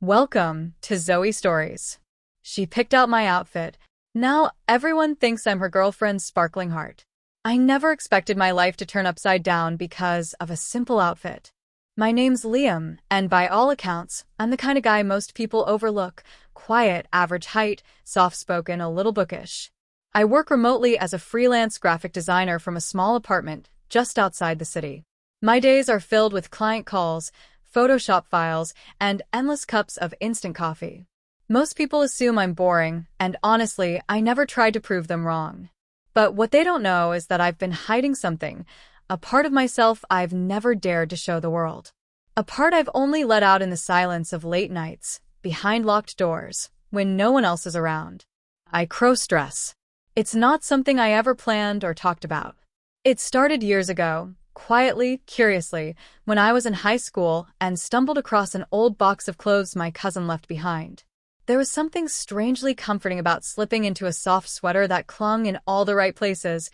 Welcome to Zoe Stories. She picked out my outfit. Now everyone thinks I'm her girlfriend's sparkling heart. I never expected my life to turn upside down because of a simple outfit. My name's Liam, and by all accounts, I'm the kind of guy most people overlook. Quiet, average height, soft-spoken, a little bookish. I work remotely as a freelance graphic designer from a small apartment just outside the city. My days are filled with client calls, Photoshop files, and endless cups of instant coffee. Most people assume I'm boring, and honestly, I never tried to prove them wrong. But what they don't know is that I've been hiding something, a part of myself I've never dared to show the world. A part I've only let out in the silence of late nights, behind locked doors, when no one else is around. I crossdress. It's not something I ever planned or talked about. It started years ago, quietly, curiously, when I was in high school and stumbled across an old box of clothes my cousin left behind. There was something strangely comforting about slipping into a soft sweater that clung in all the right places,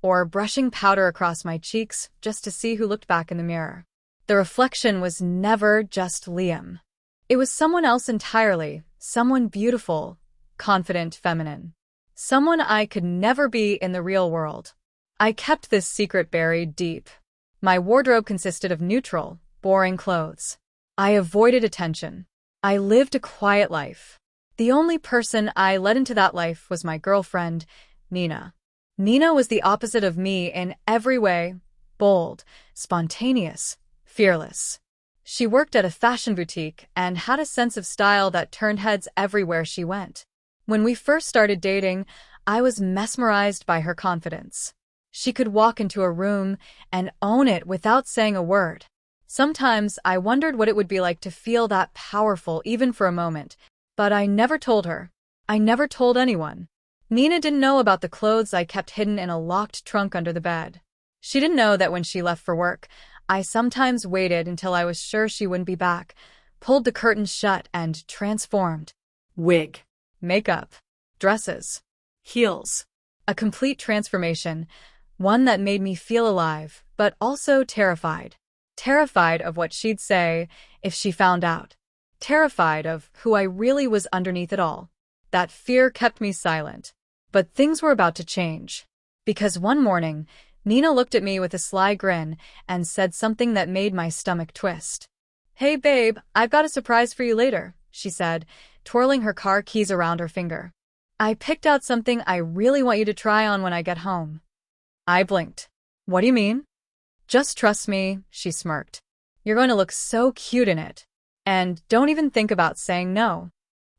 or brushing powder across my cheeks just to see who looked back in the mirror. The reflection was never just Liam. It was someone else entirely, someone beautiful, confident, feminine. Someone I could never be in the real world. I kept this secret buried deep. My wardrobe consisted of neutral, boring clothes. I avoided attention. I lived a quiet life. The only person I let into that life was my girlfriend, Nenah. Nenah was the opposite of me in every way: bold, spontaneous, fearless. She worked at a fashion boutique and had a sense of style that turned heads everywhere she went. When we first started dating, I was mesmerized by her confidence. She could walk into a room and own it without saying a word. Sometimes I wondered what it would be like to feel that powerful even for a moment, but I never told her. I never told anyone. Nenah didn't know about the clothes I kept hidden in a locked trunk under the bed. She didn't know that when she left for work, I sometimes waited until I was sure she wouldn't be back, pulled the curtains shut and transformed. Wig, makeup, dresses, heels. A complete transformation. One that made me feel alive, but also terrified. Terrified of what she'd say if she found out. Terrified of who I really was underneath it all. That fear kept me silent. But things were about to change. Because one morning, Nenah looked at me with a sly grin and said something that made my stomach twist. "Hey babe, I've got a surprise for you later," she said, twirling her car keys around her finger. "I picked out something I really want you to try on when I get home." I blinked. "What do you mean?" "Just trust me," she smirked. "You're going to look so cute in it. And don't even think about saying no."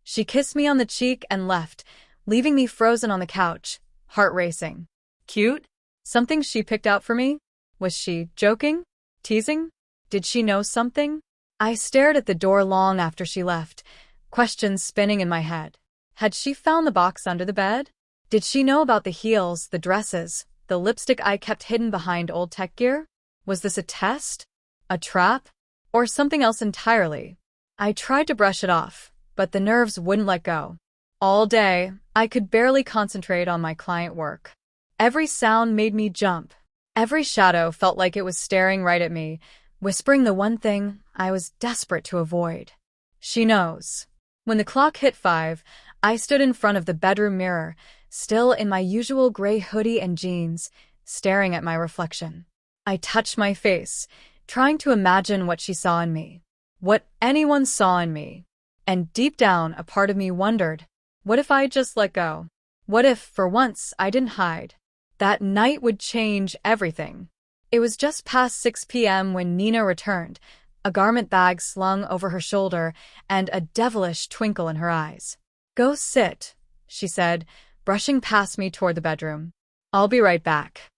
She kissed me on the cheek and left, leaving me frozen on the couch, heart racing. Cute? Something she picked out for me? Was she joking? Teasing? Did she know something? I stared at the door long after she left, questions spinning in my head. Had she found the box under the bed? Did she know about the heels, the dresses, the lipstick I kept hidden behind old tech gear? Was this a test? A trap? Or something else entirely? I tried to brush it off, but the nerves wouldn't let go. All day, I could barely concentrate on my client work. Every sound made me jump. Every shadow felt like it was staring right at me, whispering the one thing I was desperate to avoid. She knows. When the clock hit 5, I stood in front of the bedroom mirror, still in my usual gray hoodie and jeans, staring at my reflection. I touched my face, trying to imagine what she saw in me. What anyone saw in me. And deep down, a part of me wondered, what if I just let go? What if, for once, I didn't hide? That night would change everything. It was just past 6 p.m. when Nenah returned, a garment bag slung over her shoulder and a devilish twinkle in her eyes. "Go sit," she said, brushing past me toward the bedroom. "I'll be right back."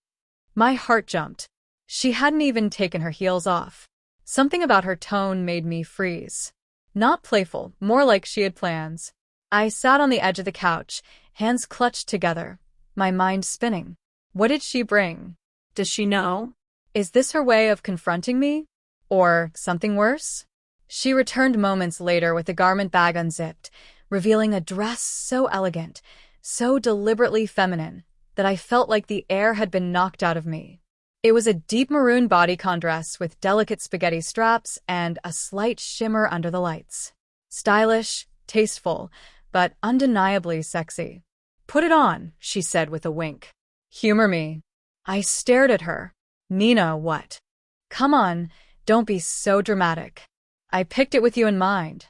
My heart jumped. She hadn't even taken her heels off. Something about her tone made me freeze. Not playful, more like she had plans. I sat on the edge of the couch, hands clutched together, my mind spinning. What did she bring? Does she know? Is this her way of confronting me? Or something worse? She returned moments later with the garment bag unzipped, revealing a dress so elegant, so deliberately feminine, that I felt like the air had been knocked out of me. It was a deep maroon bodycon dress with delicate spaghetti straps and a slight shimmer under the lights. Stylish, tasteful, but undeniably sexy. "Put it on," she said with a wink. "Humor me." I stared at her. "Nenah, what?" "Come on, don't be so dramatic. I picked it with you in mind."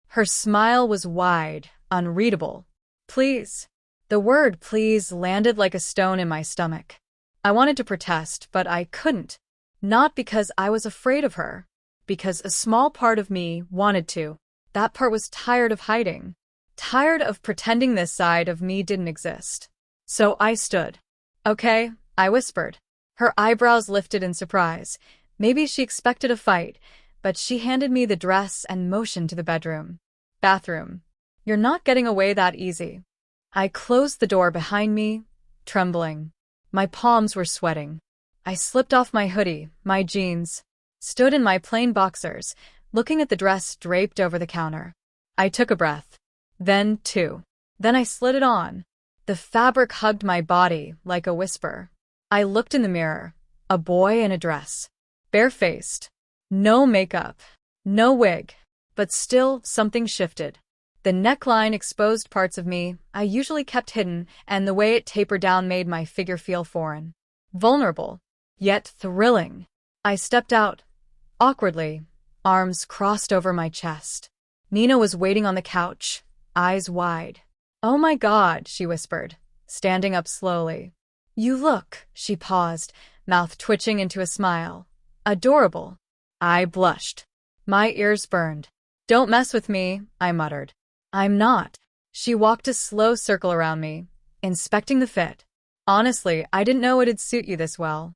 Her smile was wide, unreadable. "Please." The word please landed like a stone in my stomach. I wanted to protest, but I couldn't. Not because I was afraid of her. Because a small part of me wanted to. That part was tired of hiding. Tired of pretending this side of me didn't exist. So I stood. "Okay," I whispered. Her eyebrows lifted in surprise. Maybe she expected a fight, but she handed me the dress and motioned to the bathroom. "You're not getting away that easy." I closed the door behind me, trembling. My palms were sweating. I slipped off my hoodie, my jeans, stood in my plain boxers, looking at the dress draped over the counter. I took a breath. Then two. Then I slid it on. The fabric hugged my body like a whisper. I looked in the mirror. A boy in a dress. Barefaced. No makeup. No wig. But still, something shifted. The neckline exposed parts of me I usually kept hidden, and the way it tapered down made my figure feel foreign. Vulnerable. Yet thrilling. I stepped out. Awkwardly. Arms crossed over my chest. Nenah was waiting on the couch, eyes wide. "Oh my God," she whispered, standing up slowly. "You look," she paused, mouth twitching into a smile. "Adorable." I blushed. My ears burned. "Don't mess with me," I muttered. "I'm not." She walked a slow circle around me, inspecting the fit. "Honestly, I didn't know it'd suit you this well."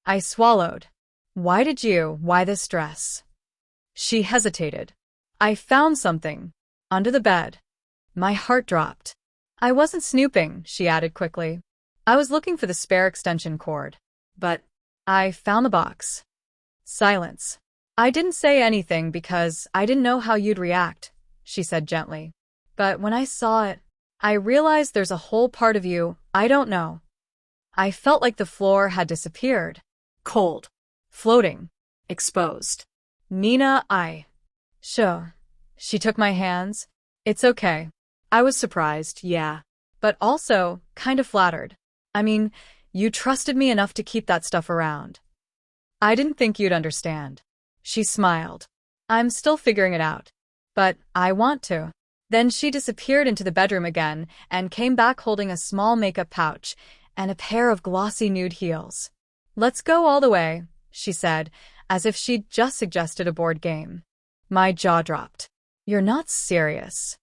I swallowed. Why this dress?" She hesitated. "I found something. Under the bed." My heart dropped. "I wasn't snooping," she added quickly. "I was looking for the spare extension cord. But I found the box." Silence. "I didn't say anything because I didn't know how you'd react," she said gently. "But when I saw it, I realized there's a whole part of you I don't know." I felt like the floor had disappeared. Cold. Floating. Exposed. "Nenah, Sure." She took my hands. "It's okay." I was surprised, yeah. But also, kind of flattered. I mean, you trusted me enough to keep that stuff around. "I didn't think you'd understand." She smiled. "I'm still figuring it out. But I want to." Then she disappeared into the bedroom again and came back holding a small makeup pouch and a pair of glossy nude heels. "Let's go all the way," she said, as if she'd just suggested a board game. My jaw dropped. "You're not serious."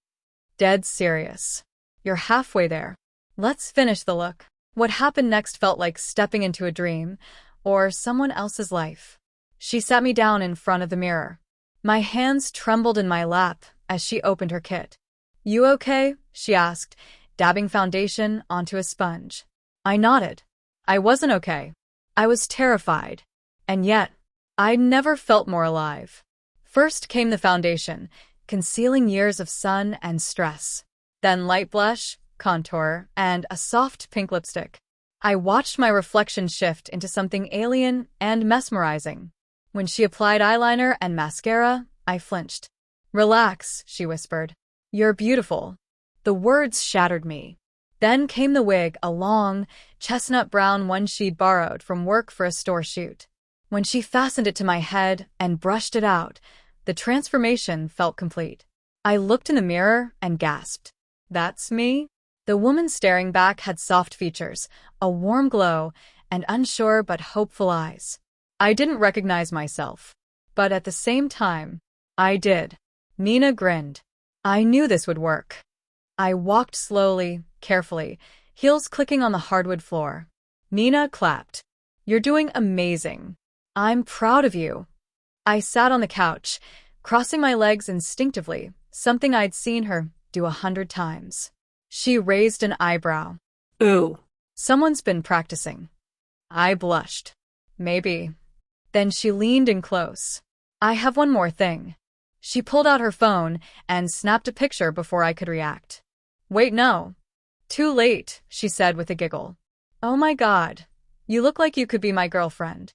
"Dead serious." "You're halfway there. Let's finish the look." What happened next felt like stepping into a dream, or someone else's life. She sat me down in front of the mirror. My hands trembled in my lap as she opened her kit. "You okay?" she asked, dabbing foundation onto a sponge. I nodded. I wasn't okay. I was terrified. And yet, I'd never felt more alive. First came the foundation, concealing years of sun and stress. Then light blush, contour, and a soft pink lipstick. I watched my reflection shift into something alien and mesmerizing. When she applied eyeliner and mascara, I flinched. "Relax," she whispered. "You're beautiful." The words shattered me. Then came the wig, a long, chestnut brown one she'd borrowed from work for a store shoot. When she fastened it to my head and brushed it out, the transformation felt complete. I looked in the mirror and gasped. "That's me?" The woman staring back had soft features, a warm glow, and unsure but hopeful eyes. I didn't recognize myself. But at the same time, I did. Nenah grinned. I knew this would work. I walked slowly, carefully, heels clicking on the hardwood floor. Nenah clapped. "You're doing amazing. I'm proud of you." I sat on the couch, crossing my legs instinctively, something I'd seen her do 100 times. She raised an eyebrow. "Ooh. Someone's been practicing." I blushed. "Maybe." Then she leaned in close. "I have one more thing." She pulled out her phone and snapped a picture before I could react. "Wait, no." "Too late," she said with a giggle. "Oh my God. You look like you could be my girlfriend."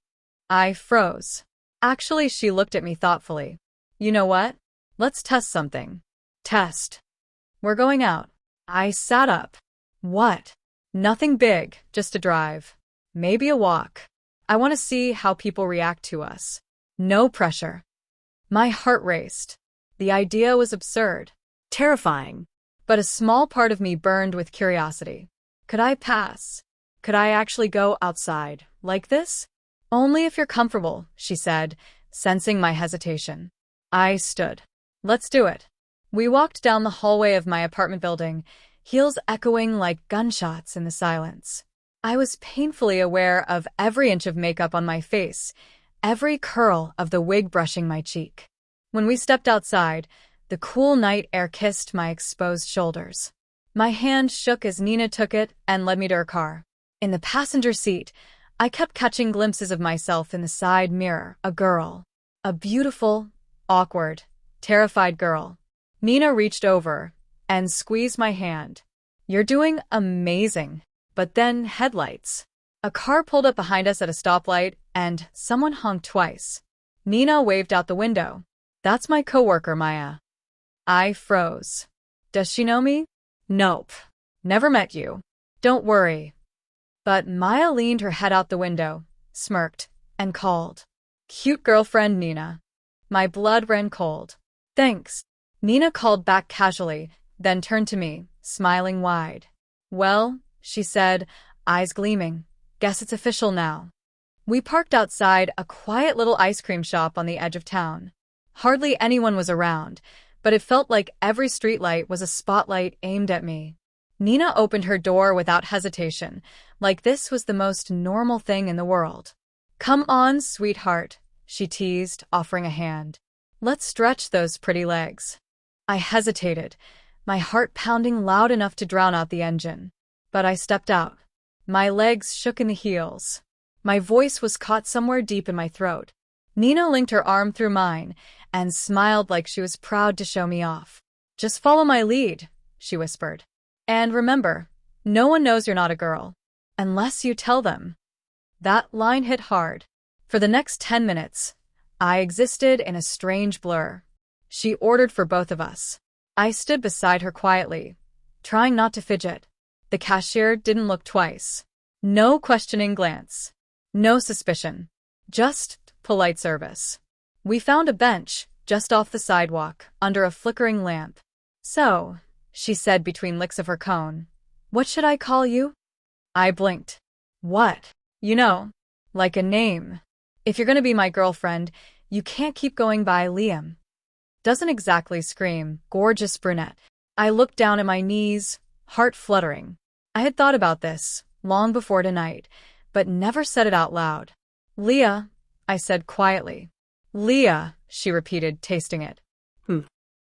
I froze. Actually, she looked at me thoughtfully. "You know what? Let's test something. Test. We're going out. I sat up. What? Nothing big, just a drive. Maybe a walk. I want to see how people react to us. No pressure. My heart raced. The idea was absurd. Terrifying. But a small part of me burned with curiosity. Could I pass? Could I actually go outside, like this? Only if you're comfortable, she said, sensing my hesitation. I stood. Let's do it. We walked down the hallway of my apartment building, heels echoing like gunshots in the silence. I was painfully aware of every inch of makeup on my face, every curl of the wig brushing my cheek. When we stepped outside, the cool night air kissed my exposed shoulders. My hand shook as Nenah took it and led me to her car. In the passenger seat, I kept catching glimpses of myself in the side mirror, a girl. A beautiful, awkward, terrified girl. Nenah reached over and squeezed my hand. You're doing amazing. But then headlights. A car pulled up behind us at a stoplight and someone honked twice. Nenah waved out the window. That's my coworker, Maya. I froze. Does she know me? Nope. Never met you. Don't worry. But Maya leaned her head out the window, smirked, and called. Cute girlfriend, Nenah. My blood ran cold. Thanks. Nenah called back casually, then turned to me, smiling wide. Well, she said, eyes gleaming. Guess it's official now. We parked outside a quiet little ice cream shop on the edge of town. Hardly anyone was around, but it felt like every streetlight was a spotlight aimed at me. Nenah opened her door without hesitation, like this was the most normal thing in the world. Come on, sweetheart, she teased, offering a hand. Let's stretch those pretty legs. I hesitated, my heart pounding loud enough to drown out the engine. But I stepped out. My legs shook in the heels. My voice was caught somewhere deep in my throat. Nenah linked her arm through mine and smiled like she was proud to show me off. Just follow my lead, she whispered. And remember, no one knows you're not a girl. Unless you tell them. That line hit hard. For the next 10 minutes, I existed in a strange blur. She ordered for both of us. I stood beside her quietly, trying not to fidget. The cashier didn't look twice. No questioning glance. No suspicion. Just polite service. We found a bench just off the sidewalk, under a flickering lamp. So, she said between licks of her cone, what should I call you? I blinked. What? You know, like a name. If you're gonna be my girlfriend, you can't keep going by Liam. Doesn't exactly scream, gorgeous brunette. I looked down at my knees, heart fluttering. I had thought about this long before tonight, but never said it out loud. Leah, I said quietly. Leah, she repeated, tasting it.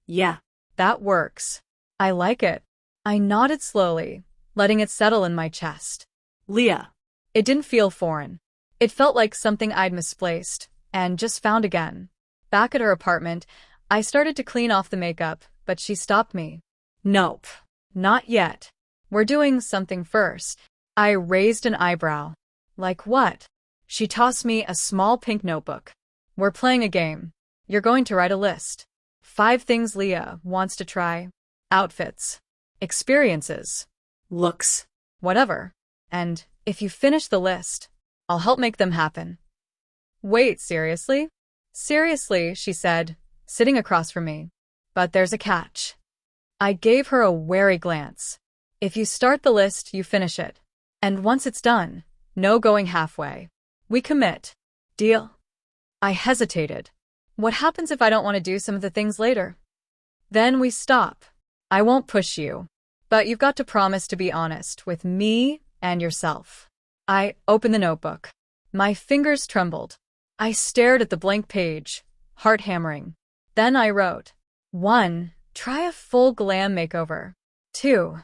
Yeah. That works. I like it. I nodded slowly, letting it settle in my chest. Leah. It didn't feel foreign. It felt like something I'd misplaced, and just found again. Back at her apartment, I started to clean off the makeup, but she stopped me. Nope. Not yet. We're doing something first. I raised an eyebrow. Like what? She tossed me a small pink notebook. We're playing a game. You're going to write a list. 5 things Leah wants to try. Outfits. Experiences. Looks. Whatever. And if you finish the list, I'll help make them happen. Wait, seriously? Seriously, she said, sitting across from me. But there's a catch. I gave her a wary glance. If you start the list, you finish it. And once it's done, no going halfway. We commit. Deal? I hesitated. What happens if I don't want to do some of the things later? Then we stop. I won't push you. But you've got to promise to be honest with me and yourself. I opened the notebook. My fingers trembled. I stared at the blank page, heart hammering. Then I wrote. 1. Try a full glam makeover. 2.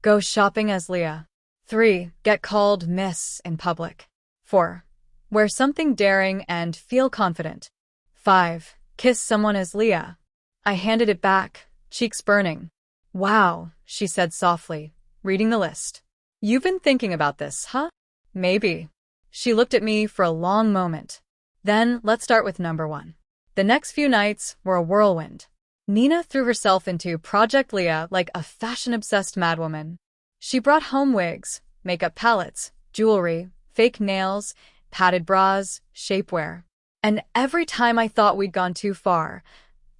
Go shopping as Leah. 3. Get called Miss in public. 4. Wear something daring and feel confident. 5. Kiss someone as Leah. I handed it back, cheeks burning. Wow, she said softly, reading the list. You've been thinking about this, huh? Maybe. She looked at me for a long moment. Then let's start with number 1. The next few nights were a whirlwind. Nenah threw herself into Project Leah like a fashion-obsessed madwoman. She brought home wigs, makeup palettes, jewelry, fake nails, padded bras, shapewear. And every time I thought we'd gone too far,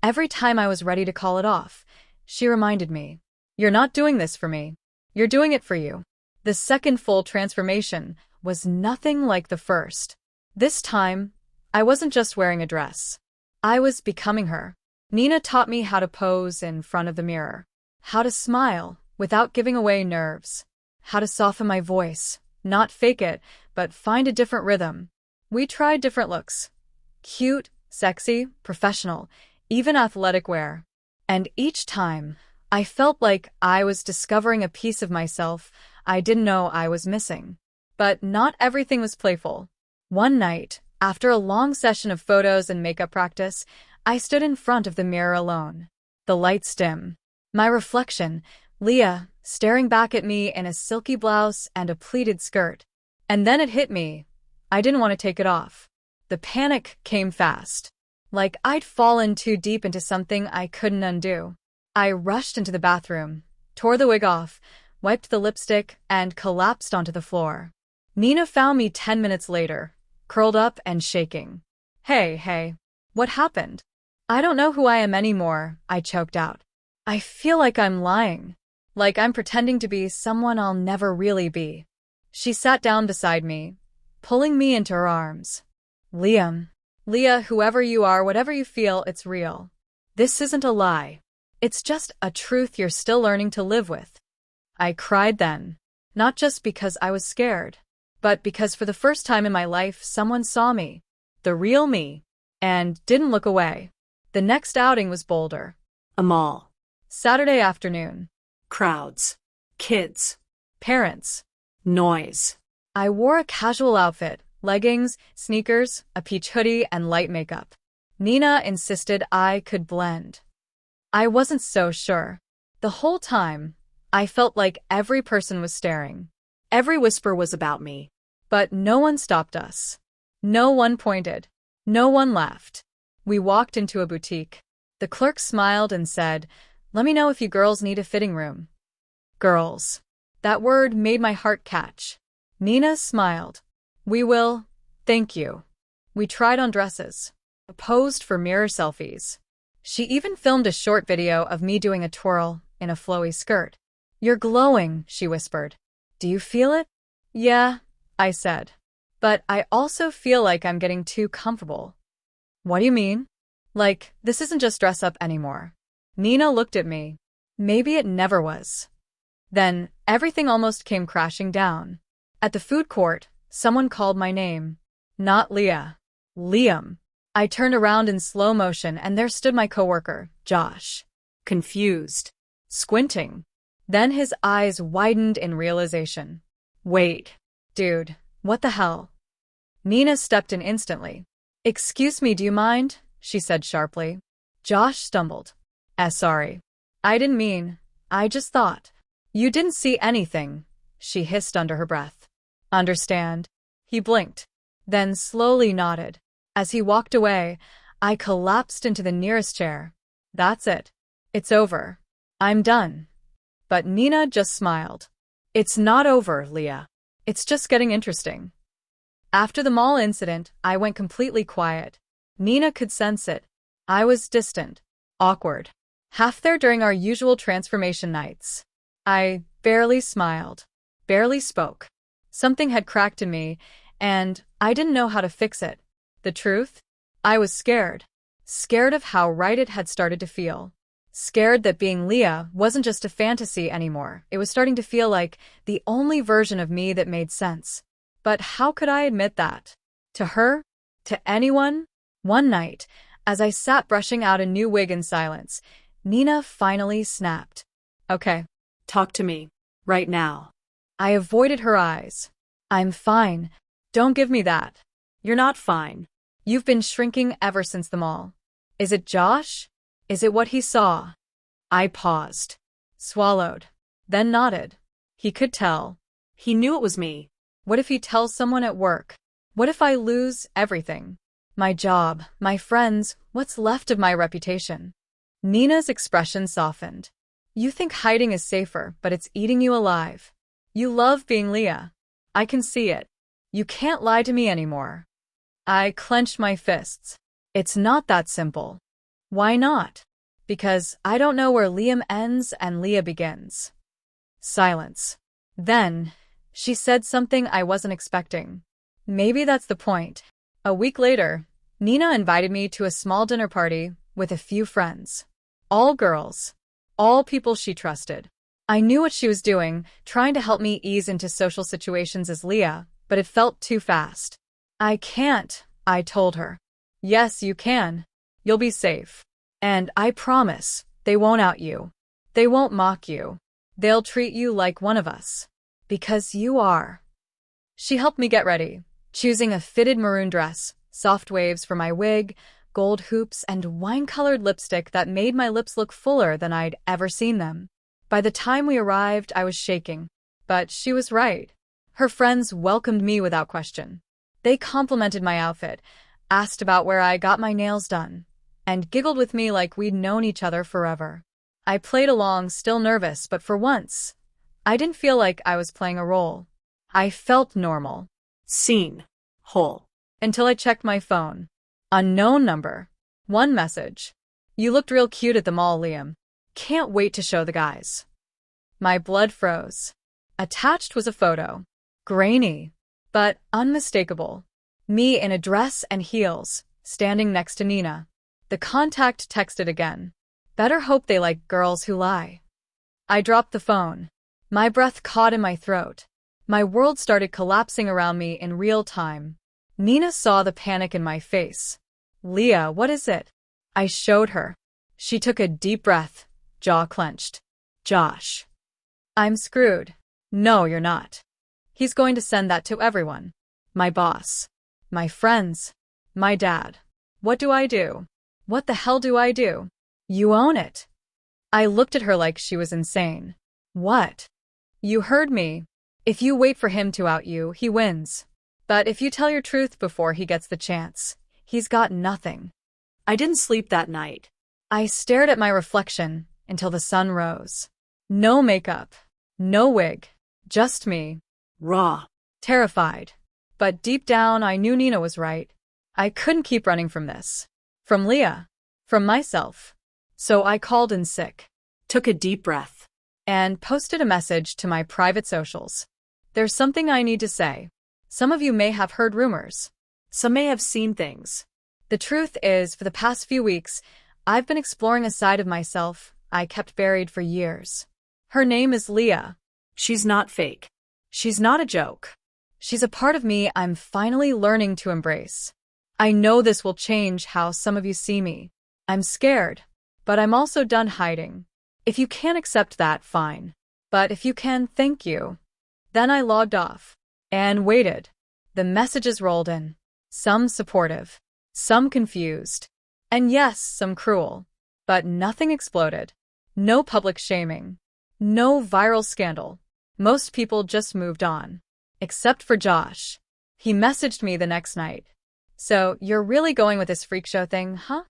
every time I was ready to call it off, she reminded me, "You're not doing this for me. You're doing it for you." The second full transformation was nothing like the first. This time, I wasn't just wearing a dress. I was becoming her. Nenah taught me how to pose in front of the mirror, how to smile without giving away nerves, how to soften my voice, not fake it, but find a different rhythm. We tried different looks. Cute, sexy, professional, even athletic wear. And each time, I felt like I was discovering a piece of myself I didn't know I was missing. But not everything was playful. One night, after a long session of photos and makeup practice, I stood in front of the mirror alone. The lights dim. My reflection, Leah, staring back at me in a silky blouse and a pleated skirt. And then it hit me. I didn't want to take it off. The panic came fast. Like I'd fallen too deep into something I couldn't undo. I rushed into the bathroom, tore the wig off, wiped the lipstick, and collapsed onto the floor. Nenah found me 10 minutes later, curled up and shaking. Hey, what happened? I don't know who I am anymore, I choked out. I feel like I'm lying. Like I'm pretending to be someone I'll never really be. She sat down beside me, pulling me into her arms. Leah, whoever you are, whatever you feel, it's real. This isn't a lie. It's just a truth you're still learning to live with. I cried then, not just because I was scared, but because for the first time in my life someone saw me, the real me, and didn't look away. The next outing was bolder. A mall. Saturday afternoon. Crowds. Kids. Parents. Noise. I wore a casual outfit, leggings, sneakers, a peach hoodie, and light makeup. Nenah insisted I could blend. I wasn't so sure. The whole time, I felt like every person was staring. Every whisper was about me. But no one stopped us. No one pointed. No one laughed. We walked into a boutique. The clerk smiled and said, "Let me know if you girls need a fitting room." Girls. That word made my heart catch. Nenah smiled. "We will, thank you." We tried on dresses. Posed for mirror selfies. She even filmed a short video of me doing a twirl in a flowy skirt. "You're glowing," she whispered. "Do you feel it?" "Yeah," I said. "But I also feel like I'm getting too comfortable." "What do you mean?" "Like, this isn't just dress up anymore." Nenah looked at me. Maybe it never was. Then, everything almost came crashing down. At the food court, someone called my name. Not Leah. Liam. I turned around in slow motion and there stood my coworker, Josh. Confused. Squinting. Then his eyes widened in realization. "Wait. Dude, what the hell?" Nenah stepped in instantly. "Excuse me, do you mind?" she said sharply. Josh stumbled. Sorry. I didn't mean. I just thought." "You didn't see anything," she hissed under her breath. "Understand?" He blinked, then slowly nodded. As he walked away, I collapsed into the nearest chair. That's it. It's over. I'm done. But Nenah just smiled. "It's not over, Leah. It's just getting interesting." After the mall incident, I went completely quiet. Nenah could sense it. I was distant, awkward, half there during our usual transformation nights. I barely smiled, barely spoke. Something had cracked in me, and I didn't know how to fix it. The truth? I was scared. Scared of how right it had started to feel. Scared that being Leah wasn't just a fantasy anymore. It was starting to feel like the only version of me that made sense. But how could I admit that? To her? To anyone? One night, as I sat brushing out a new wig in silence, Nenah finally snapped. "Okay. Talk to me. Right now." I avoided her eyes. "I'm fine. Don't give me that." "You're not fine." "You've been shrinking ever since the mall." "Is it Josh? Is it what he saw?" I paused, swallowed, then nodded. He could tell. He knew it was me. What if he tells someone at work? What if I lose everything? My job, my friends, what's left of my reputation? Nenah's expression softened. You think hiding is safer, but it's eating you alive. You love being Leah. I can see it. You can't lie to me anymore. I clenched my fists. It's not that simple. Why not? Because I don't know where Liam ends and Leah begins. Silence. Then, she said something I wasn't expecting. Maybe that's the point. A week later, Nenah invited me to a small dinner party with a few friends. All girls. All people she trusted. I knew what she was doing, trying to help me ease into social situations as Leah, but it felt too fast. I can't, I told her. Yes, you can. You'll be safe. And I promise, they won't out you. They won't mock you. They'll treat you like one of us. Because you are. She helped me get ready, choosing a fitted maroon dress, soft waves for my wig, gold hoops, and wine-colored lipstick that made my lips look fuller than I'd ever seen them. By the time we arrived, I was shaking. But she was right. Her friends welcomed me without question. They complimented my outfit, asked about where I got my nails done, and giggled with me like we'd known each other forever. I played along, still nervous, but for once, I didn't feel like I was playing a role. I felt normal. Scene. Whole. Until I checked my phone. Unknown number. One message. You looked real cute at the mall, Liam. Can't wait to show the guys. My blood froze. Attached was a photo. Grainy, but unmistakable. Me in a dress and heels, standing next to Nenah. The contact texted again. Better hope they like girls who lie. I dropped the phone. My breath caught in my throat. My world started collapsing around me in real time. Nenah saw the panic in my face. Leah, what is it? I showed her. She took a deep breath, jaw clenched. Josh. I'm screwed. No, you're not. He's going to send that to everyone. My boss. My friends. My dad. What do I do? What the hell do I do? You own it. I looked at her like she was insane. What? You heard me. If you wait for him to out you, he wins. But if you tell your truth before he gets the chance, he's got nothing. I didn't sleep that night. I stared at my reflection until the sun rose. No makeup. No wig. Just me. Raw. Terrified. But deep down, I knew Nenah was right. I couldn't keep running from this. From Leah. From myself. So I called in sick. Took a deep breath. And posted a message to my private socials. There's something I need to say. Some of you may have heard rumors. Some may have seen things. The truth is, for the past few weeks, I've been exploring a side of myself I kept buried for years. Her name is Leah. She's not fake. She's not a joke. She's a part of me I'm finally learning to embrace. I know this will change how some of you see me. I'm scared, but I'm also done hiding. If you can't accept that, fine. But if you can, thank you. Then I logged off. And waited. The messages rolled in. Some supportive. Some confused. And yes, some cruel. But nothing exploded. No public shaming. No viral scandal. Most people just moved on. Except for Josh. He messaged me the next night. So, you're really going with this freak show thing, huh?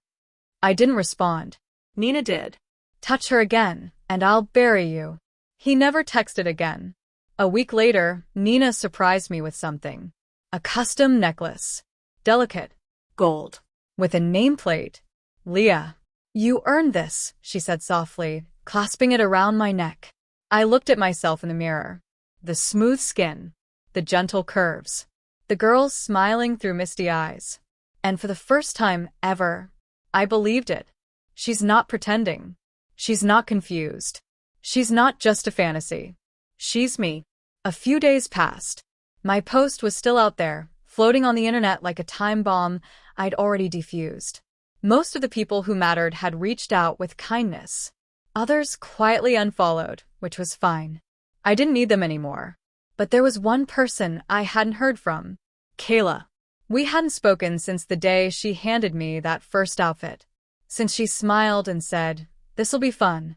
I didn't respond. Nenah did. Touch her again, and I'll bury you. He never texted again. A week later, Nenah surprised me with something. A custom necklace. Delicate. Gold. With a nameplate. Leah. You earned this, she said softly, clasping it around my neck. I looked at myself in the mirror. The smooth skin. The gentle curves. The girl smiling through misty eyes. And for the first time ever, I believed it. She's not pretending. She's not confused. She's not just a fantasy. She's me. A few days passed. My post was still out there, floating on the internet like a time bomb I'd already defused. Most of the people who mattered had reached out with kindness. Others quietly unfollowed, which was fine. I didn't need them anymore. But there was one person I hadn't heard from. Kayla. We hadn't spoken since the day she handed me that first outfit. Since she smiled and said, "This'll be fun."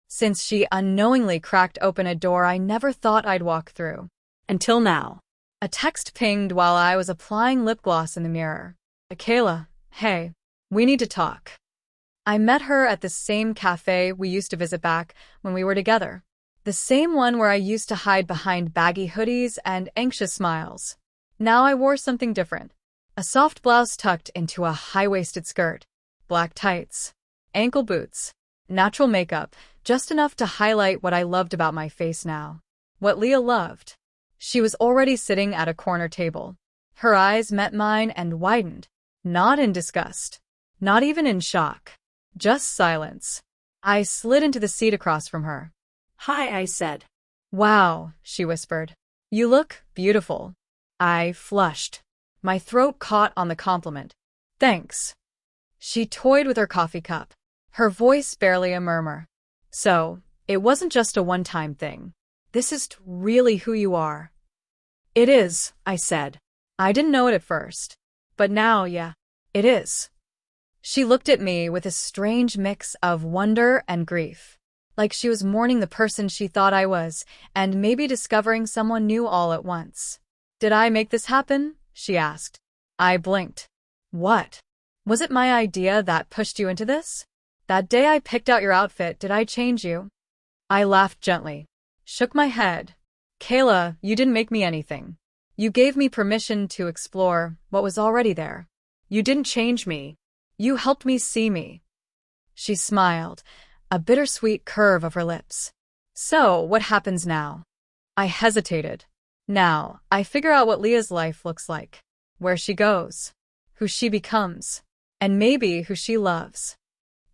Since she unknowingly cracked open a door I never thought I'd walk through. Until now. A text pinged while I was applying lip gloss in the mirror. Kayla, hey, we need to talk. I met her at the same cafe we used to visit back when we were together. The same one where I used to hide behind baggy hoodies and anxious smiles. Now I wore something different. A soft blouse tucked into a high-waisted skirt, black tights, ankle boots, natural makeup, just enough to highlight what I loved about my face now. What Leah loved. She was already sitting at a corner table. Her eyes met mine and widened, not in disgust, not even in shock, just silence. I slid into the seat across from her. Hi, I said. Wow, she whispered. You look beautiful. I flushed. My throat caught on the compliment. Thanks. She toyed with her coffee cup, her voice barely a murmur. So, it wasn't just a one-time thing. This is really who you are. It is, I said. I didn't know it at first. But now, yeah, it is. She looked at me with a strange mix of wonder and grief, like she was mourning the person she thought I was, and maybe discovering someone new all at once. Did I make this happen? She asked. I blinked. What? Was it my idea that pushed you into this? That day I picked out your outfit, did I change you? I laughed gently, shook my head. Kayla, you didn't make me anything. You gave me permission to explore what was already there. You didn't change me. You helped me see me. She smiled, a bittersweet curve of her lips. So, what happens now? I hesitated. Now, I figure out what Leah's life looks like, where she goes, who she becomes, and maybe who she loves.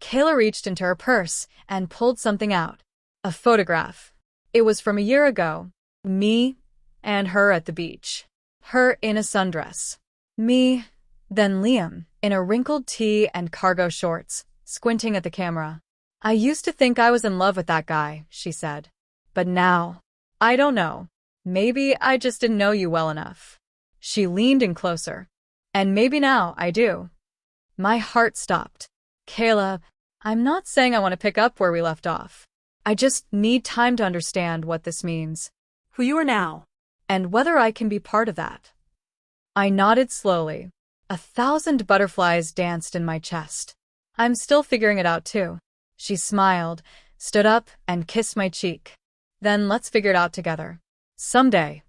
Kayla reached into her purse and pulled something out. A photograph. It was from a year ago. Me and her at the beach. Her in a sundress. Me, then Liam, in a wrinkled tee and cargo shorts, squinting at the camera. I used to think I was in love with that guy, she said. But now, I don't know. Maybe I just didn't know you well enough. She leaned in closer. And maybe now I do. My heart stopped. Kayla, I'm not saying I want to pick up where we left off. I just need time to understand what this means. Who you are now. And whether I can be part of that. I nodded slowly. 1,000 butterflies danced in my chest. I'm still figuring it out too. She smiled, stood up, and kissed my cheek. Then let's figure it out together. Someday.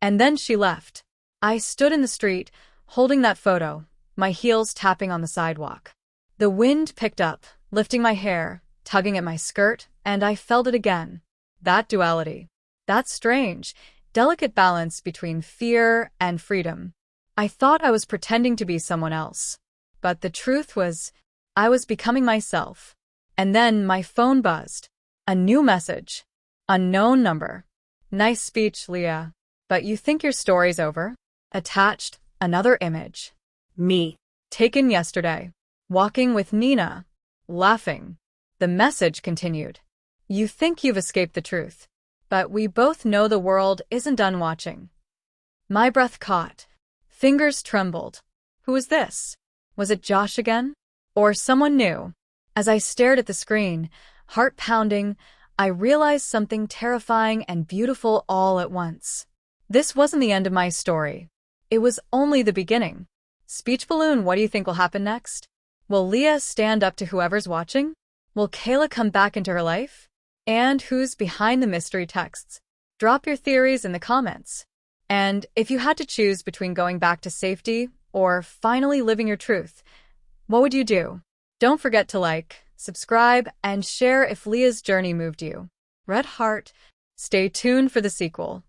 And then she left. I stood in the street, holding that photo, my heels tapping on the sidewalk. The wind picked up, lifting my hair, tugging at my skirt, and I felt it again. That duality. That strange, delicate balance between fear and freedom. I thought I was pretending to be someone else. But the truth was, I was becoming myself. And then my phone buzzed. A new message. Unknown number. Nice speech, Leah. But you think your story's over? Attached, another image. Me. Taken yesterday. Walking with Nenah. Laughing. The message continued. You think you've escaped the truth. But we both know the world isn't done watching. My breath caught. Fingers trembled. Who was this? Was it Josh again? Or someone new? As I stared at the screen, heart pounding, I realized something terrifying and beautiful all at once. This wasn't the end of my story. It was only the beginning. Speech balloon, what do you think will happen next? Will Leah stand up to whoever's watching? Will Kayla come back into her life? And who's behind the mystery texts? Drop your theories in the comments. And if you had to choose between going back to safety or finally living your truth, what would you do? Don't forget to like, subscribe, and share if Leah's journey moved you. Red heart. Stay tuned for the sequel.